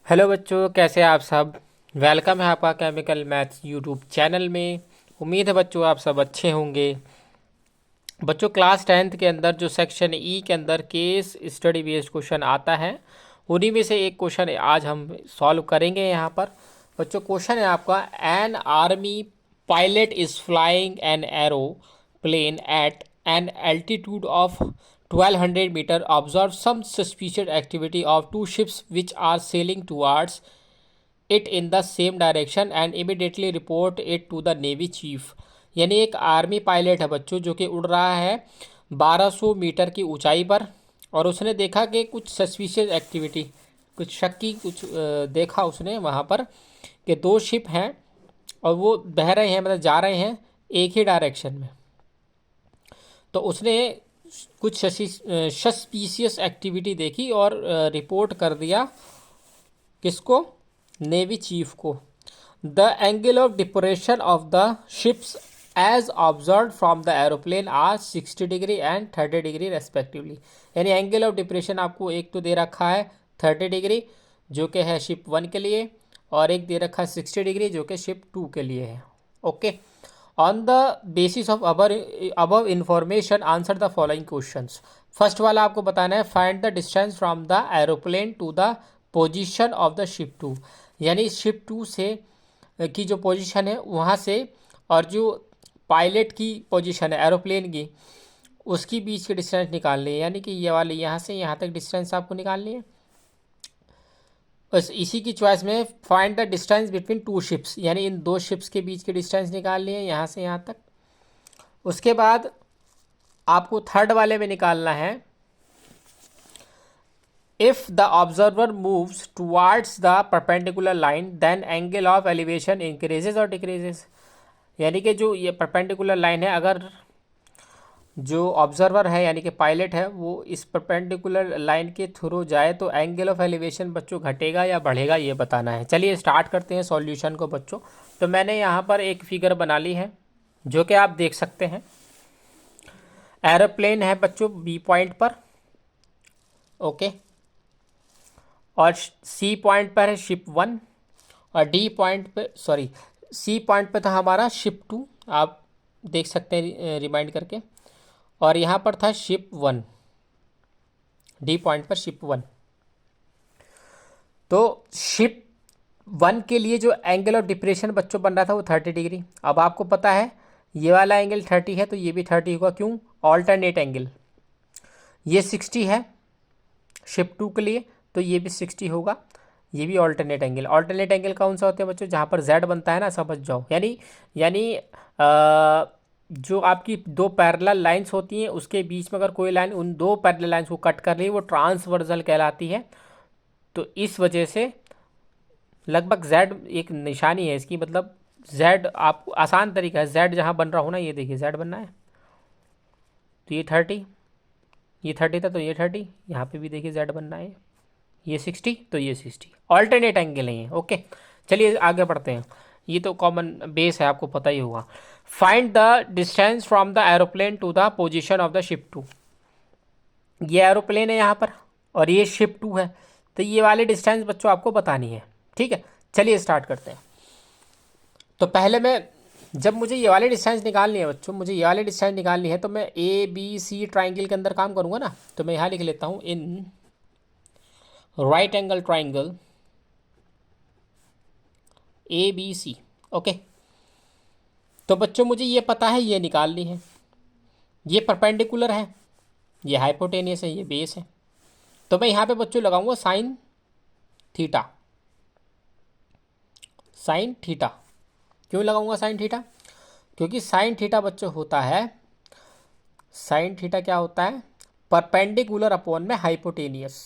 Hello बच्चों, कैसे हैं आप सब। वेलकम है आपका केमिकल मैथ्स यूट्यूब चैनल में। उम्मीद है बच्चों आप सब अच्छे होंगे। बच्चों क्लास 10th के अंदर जो सेक्शन ई के अंदर केस स्टडी बेस्ड क्वेश्चन आता है, उन्हीं में से एक क्वेश्चन आज हम सॉल्व करेंगे यहाँ पर। बच्चों क्वेश्चन है आपका, an army pilot is flying an aeroplane at an altitude of 1200 metre observe some suspicious activity of two ships which are sailing towards it in the same direction and immediately report it to the navy chief. यानी एक army pilot है बच्चों जो कि उड़ रहा है 1200 metre की ऊंचाई पर, और उसने देखा कि कुछ सस्पिशियस एक्टिविटी, कुछ शक्की कुछ देखा उसने वहाँ पर कि दो शिप हैं और वो बह रहे हैं, मतलब जा रहे हैं एक ही डायरेक्शन में। तो उसने कुछ सस्पिशियस एक्टिविटी देखी और रिपोर्ट कर दिया किसको, नेवी चीफ को। The angle of depression of the ships as observe from the aeroplane are 60 degree and 30 degree respectively. यानी एंगल ऑफ डिप्रेशन आपको एक तो दे रखा है 30 डिग्री जो कि है शिप 1 के लिए, और एक दे रखा है 60 डिग्री जो कि शिप 2 के लिए है। Okay, on the basis of above information answer the following questions. First वाला आपको बताना है, find the distance from the aeroplane to the position of the ship 2। यानी शिप 2 से की जो पोजीशन है वहाँ से, और जो पायलट की पोजीशन है एरोप्लेन की, उसकी बीच की डिस्टेंस निकालनी है। यानी कि ये वाली यहाँ से यहाँ तक डिस्टेंस आपको निकालनी है। बस इसी की चॉइस में find the distance between two ships, यानी इन दो शिप्स के बीच की डिस्टेंस निकालनी है यहाँ से यहाँ तक। उसके बाद आपको थर्ड वाले में निकालना है, if the observer moves towards the perpendicular line then angle of elevation increases और डिक्रीजेज। यानी कि जो ये परपेंडिकुलर लाइन है, अगर जो ऑब्जर्वर है यानी कि पायलट है वो इस परपेंडिकुलर लाइन के थ्रू जाए तो एंगल ऑफ एलिवेशन बच्चों घटेगा या बढ़ेगा, ये बताना है। चलिए स्टार्ट करते हैं सॉल्यूशन को बच्चों। तो मैंने यहाँ पर एक फिगर बना ली है जो कि आप देख सकते हैं। एरोप्लेन है बच्चों बी पॉइंट पर, ओके, और सी पॉइंट पर है शिप 1, और डी पॉइंट पे, सॉरी, सी पॉइंट पे था हमारा शिप 2, आप देख सकते हैं रिमाइंड करके, और यहाँ पर था शिप 1, डी पॉइंट पर शिप 1। तो शिप 1 के लिए जो एंगल ऑफ डिप्रेशन बच्चों बन रहा था वो 30 डिग्री। अब आपको पता है ये वाला एंगल 30 है तो ये भी 30 होगा, क्यों, ऑल्टरनेट एंगल। ये 60 है शिप 2 के लिए तो ये भी 60 होगा, ये भी ऑल्टरनेट एंगल। ऑल्टरनेट एंगल कौन सा होता है बच्चों, जहाँ पर जेड बनता है ना, समझ जाओ। यानी जो आपकी दो पैरेलल लाइंस होती हैं उसके बीच में अगर कोई लाइन उन दो पैरेलल लाइंस को कट कर रही है वो ट्रांसवर्सल कहलाती है। तो इस वजह से लगभग जेड एक निशानी है इसकी, मतलब जेड, आप आसान तरीका है, जेड जहाँ बन रहा हो ना, ये देखिए जेड बनना है तो ये 30, ये 30 था तो ये 30, यहाँ पे भी देखिए जेड बनना है, ये 60 तो ये 60, ऑल्टरनेट एंगल है। ओके, चलिए आगे बढ़ते हैं। ये तो कॉमन बेस है, आपको पता ही होगा। Find the distance from the aeroplane to the position of the ship 2। ये एरोप्लेन है यहाँ पर और ये शिप 2 है, तो ये वाली डिस्टेंस बच्चों आपको बतानी है। ठीक है, चलिए स्टार्ट करते हैं। तो पहले मैं, जब मुझे ये वाली डिस्टेंस निकालनी है बच्चों, मुझे ये वाली डिस्टेंस निकालनी है तो मैं ए बी सी ट्राइंगल के अंदर काम करूँगा ना। तो मैं यहाँ लिख लेता हूँ, in right angle triangle A B C. Okay, तो बच्चों मुझे ये पता है ये निकालनी है, ये परपेंडिकुलर है, ये हाइपोटेनियस है, ये बेस है। तो मैं यहाँ पे बच्चों लगाऊंगा साइन थीटा। साइन थीटा क्यों लगाऊंगा साइन थीटा, क्योंकि साइन थीटा बच्चों होता है, साइन थीटा क्या होता है, परपेंडिकुलर अपॉन में हाइपोटेनियस,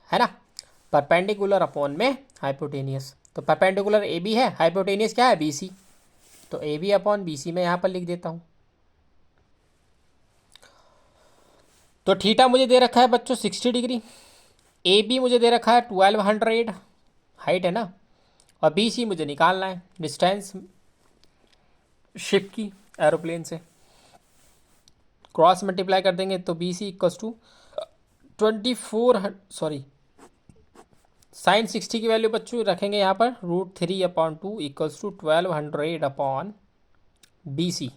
है ना, परपेंडिकुलर अपॉन में हाइपोटेनियस। तो परपेंडिकुलर ए बी है, हाइपोटेनियस क्या है, बी सी, तो A B upon B C मैं यहाँ पर लिख देता हूँ। तो थीटा मुझे दे रखा है बच्चों 60 डिग्री, ए बी मुझे दे रखा है 1200 हाइट है ना, और बी सी मुझे निकालना है डिस्टेंस शिप की एरोप्लेन से। क्रॉस मल्टीप्लाई कर देंगे तो B C equals to 24, sorry sine 60 की वैल्यू बच्चों रखेंगे यहाँ पर √3/2 equals to 1200/BC।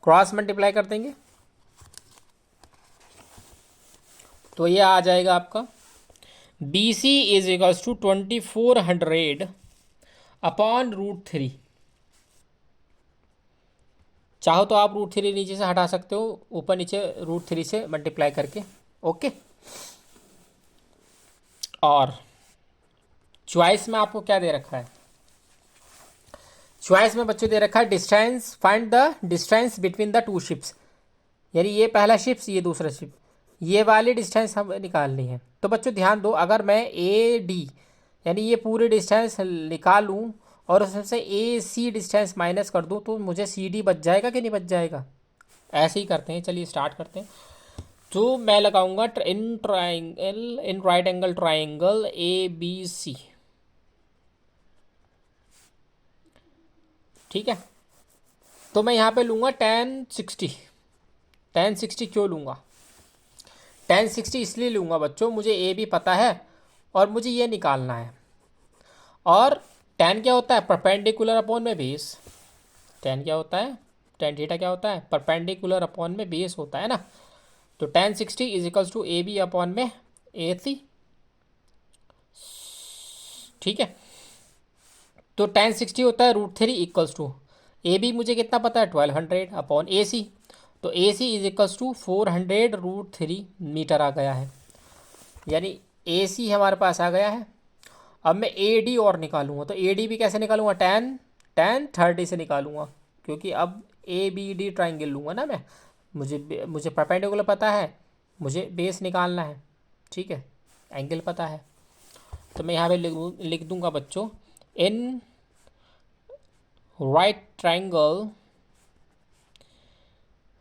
Cross multiply कर देंगे तो ये आ जाएगा आपका BC इज इक्वल्स टू 2400/√3। चाहो तो आप √3 नीचे से हटा सकते हो, ऊपर नीचे √3 से मल्टीप्लाई करके। ओके, और चॉइस में आपको क्या दे रखा है? चॉइस में बच्चों दे रखा है distance, find the distance between the two ships, यानी ये पहला शिप्स ये दूसरा शिप, ये वाली डिस्टेंस हमें निकालनी है। तो बच्चों ध्यान दो, अगर मैं AD यानी ये पूरी डिस्टेंस निकालूं और उसमें से AC डिस्टेंस माइनस कर दूं तो मुझे CD बच जाएगा कि नहीं बच जाएगा? ऐसे ही करते हैं, चलिए स्टार्ट करते हैं। तो मैं लगाऊंगा इन राइट एंगल ट्राइंगल ABC, ठीक है। तो मैं यहाँ पे लूँगा tan 60 क्यों लूँगा? tan 60 इसलिए लूँगा बच्चों, मुझे AB पता है और मुझे ये निकालना है। और tan क्या होता है? परपेंडिकुलर अपॉन में बेस। tan क्या होता है? tan थीटा क्या होता है? परपेंडिकुलर अपॉन में बेस होता है ना। तो tan 60 is equals to AB upon में AC, ठीक है। तो tan 60 होता है √3 इक्वल्स टू AB मुझे कितना पता है? 1200 अपॉन AC। तो AC is equals to 400/√3 meter आ गया है, यानी AC हमारे पास आ गया है। अब मैं AD और निकालूंगा, तो AD भी कैसे निकालूंगा? tan 30 से निकालूंगा, क्योंकि अब ABD ट्राइंगल लूँगा ना मैं। मुझे परपेंडिकुलर पता है, मुझे बेस निकालना है, ठीक है, एंगल पता है। तो मैं यहाँ पे लिख दूंगा बच्चों, इन राइट ट्राइंगल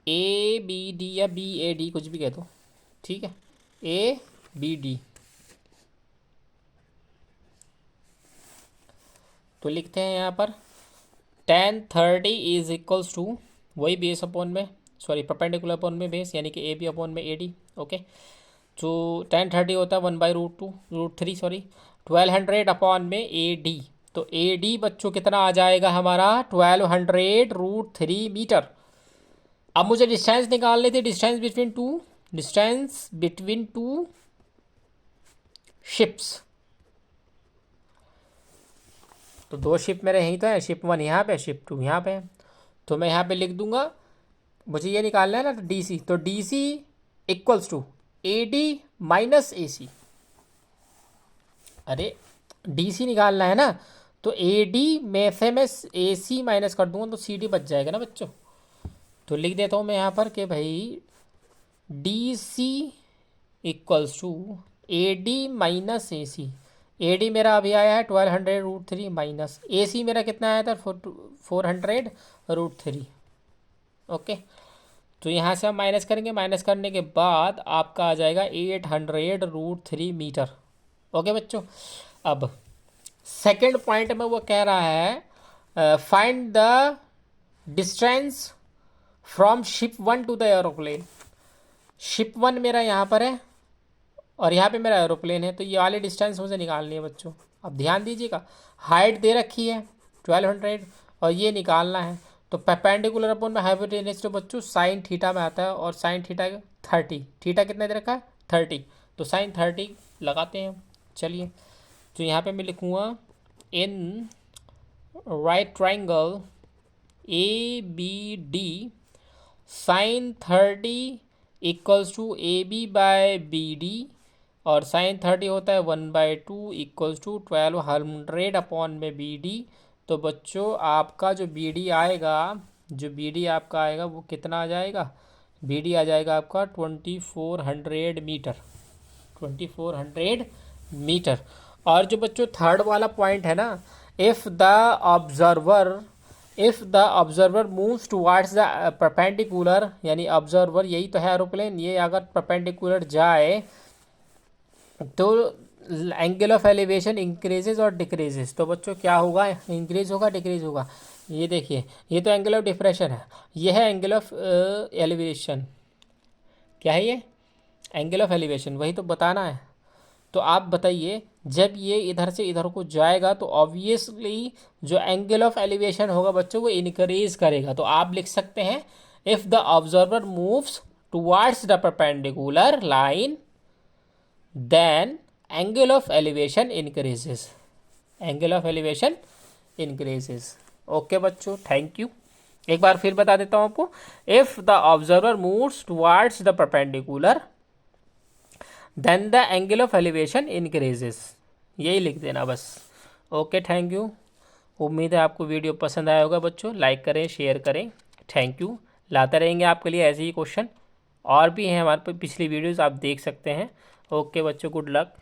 ABD या BAD कुछ भी कह दो, ठीक है, ABD। तो लिखते हैं यहाँ पर tan 30 इज इक्वल्स टू वही बेस अपॉन में, सॉरी परपेंडिकुलर अपॉन में बेस, यानी कि AB अपॉन में AD। ओके, तो tan 30 होता है 1/√3 सॉरी 1200 अपॉन में AD। तो AD बच्चों कितना आ जाएगा हमारा? 1200/√3 मीटर। अब मुझे डिस्टेंस निकालनी थी, डिस्टेंस बिटवीन टू शिप्स। तो दो शिप मेरे यहीं तो है, शिप 1 यहाँ पे, शिप 2 यहाँ पे है। तो मैं यहाँ पे लिख दूंगा, मुझे ये निकालना है ना, तो DC, तो DC equals to AD minus AC। अरे DC निकालना है ना, तो AD में से मैं AC माइनस कर दूंगा तो CD बच जाएगा ना बच्चों। तो लिख देता हूँ मैं यहाँ पर कि भाई DC equals to AD minus AC। AD मेरा अभी आया है 1200/√3 माइनस AC मेरा कितना आया था? 400/√3। ओके, तो यहाँ से हम माइनस करेंगे, माइनस करने के बाद आपका आ जाएगा 800/√3 मीटर। ओके बच्चों, अब सेकंड पॉइंट में वो कह रहा है find the distance from ship 1 to the aeroplane. Ship 1 मेरा यहाँ पर है और यहाँ पे मेरा एरोप्लेन है, तो ये वाली डिस्टेंस मुझे निकालनी है बच्चों। अब ध्यान दीजिएगा, हाइट दे रखी है 1200 और ये निकालना है। तो परपेंडिकुलर अपॉन में हाइपोटेनस तो बच्चों साइन थीटा में आता है, और साइन थीटा 30, थीटा कितना दे रखा है? 30, तो साइन 30 लगाते हैं। चलिए, तो यहाँ पे मैं लिखूँगा in right triangle ABD sine 30 equals to AB/BD, और साइन 30 होता है 1/2 इक्वल्स टू 1200 अपॉन में BD। तो बच्चों आपका जो BD आपका आएगा वो कितना आ जाएगा? BD आ जाएगा आपका 2400 मीटर, 2400 मीटर। और जो बच्चों थर्ड वाला पॉइंट है ना, if the observer moves towards the perpendicular, यानी ऑब्जर्वर यही तो है एरोप्लेन, ये अगर परपेंडिकुलर जाए तो एंगल ऑफ एलिवेशन इंक्रीजेज और डिक्रीजेज। तो बच्चों क्या होगा? इंक्रीज होगा, डिक्रीज होगा। ये देखिए, ये तो एंगल ऑफ डिप्रेशन है, ये है एंगल ऑफ एलिवेशन। क्या है ये? एंगल ऑफ एलिवेशन, वही तो बताना है। तो आप बताइए, जब ये इधर से इधर को जाएगा तो ऑब्वियसली जो एंगल ऑफ एलिवेशन होगा बच्चों वो इनक्रीज करेगा। तो आप लिख सकते हैं if the observer moves towards the perpendicular line then angle of elevation increases, angle of elevation increases. Okay बच्चों, थैंक यू। एक बार फिर बता देता हूँ आपको, if the observer moves towards the perpendicular then the angle of elevation increases, यही लिख देना बस। Okay, thank you. उम्मीद है आपको वीडियो पसंद आया होगा बच्चों, लाइक करें, शेयर करें। Thank you. लाते रहेंगे आपके लिए ऐसे ही क्वेश्चन, और भी हैं हमारे पे पिछली वीडियोस आप देख सकते हैं। ओके बच्चों, गुड लक।